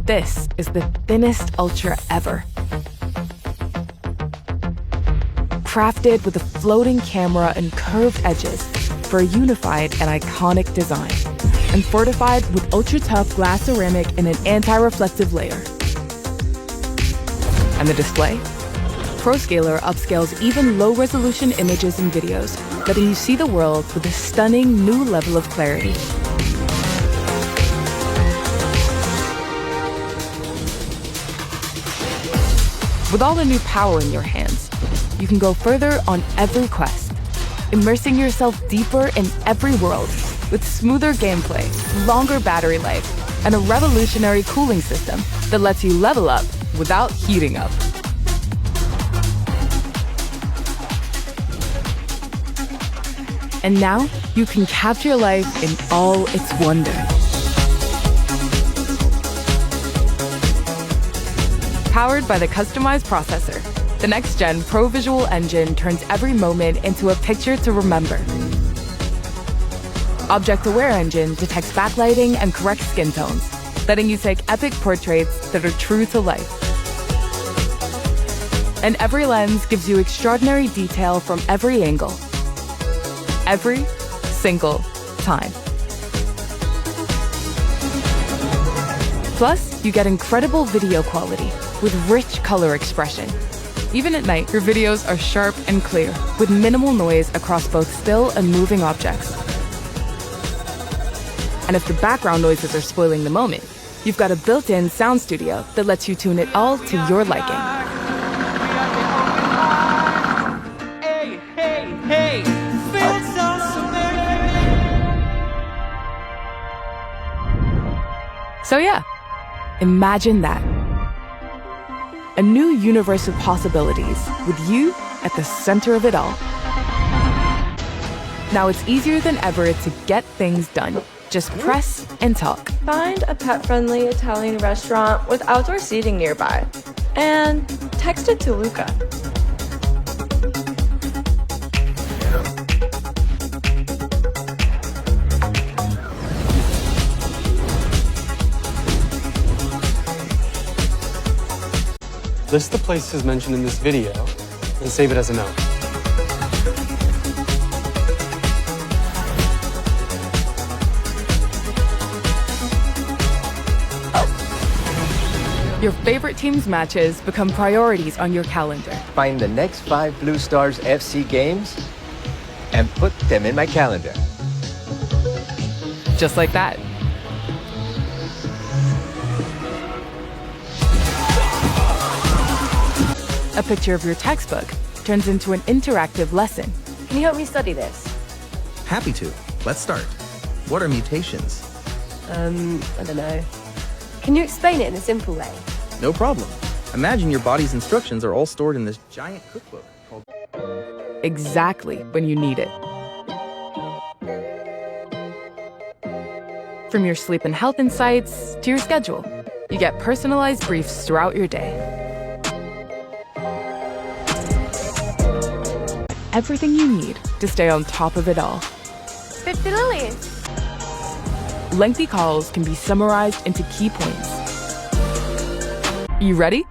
This is the thinnest Ultra ever. Crafted with a floating camera and curved edges for a unified and iconic design, and fortified with ultra-tough glass ceramic and an anti-reflective layer. And the display? ProScaler upscales even low-resolution images and videos, letting you see the world with a stunning new level of clarity. With all the new power in your hands, you can go further on every quest, immersing yourself deeper in every world with smoother gameplay, longer battery life, and a revolutionary cooling system that lets you level up without heating up. And now, you can capture life in all its wonder. Powered by the customized processor, the next-gen Pro Visual Engine turns every moment into a picture to remember. Object-Aware Engine detects backlighting and corrects skin tones, letting you take epic portraits that are true to life. And every lens gives you extraordinary detail from every angle. Every single time. Plus, you get incredible video quality with rich color expression. Even at night, your videos are sharp and clear, with minimal noise across both still and moving objects. And if the background noises are spoiling the moment, you've got a built-in sound studio that lets you tune it all to your liking. Hey, hey, hey! So yeah, imagine that. A new universe of possibilities with you at the center of it all. Now it's easier than ever to get things done. Just press and talk. Find a pet-friendly Italian restaurant with outdoor seating nearby. And text it to Luca. List the places mentioned in this video and save it as a note. Your favorite team's matches become priorities on your calendar. Find the next 5 Blue Stars FC games and put them in my calendar. Just like that. A picture of your textbook turns into an interactive lesson. Can you help me study this? Happy to. Let's start. What are mutations? I don't know. Can you explain it in a simple way? No problem. Imagine your body's instructions are all stored in this giant cookbook called... Exactly when you need it. From your sleep and health insights to your schedule, you get personalized briefs throughout your day. Everything you need to stay on top of it all. 50 lilies. Lengthy calls can be summarized into key points. You ready?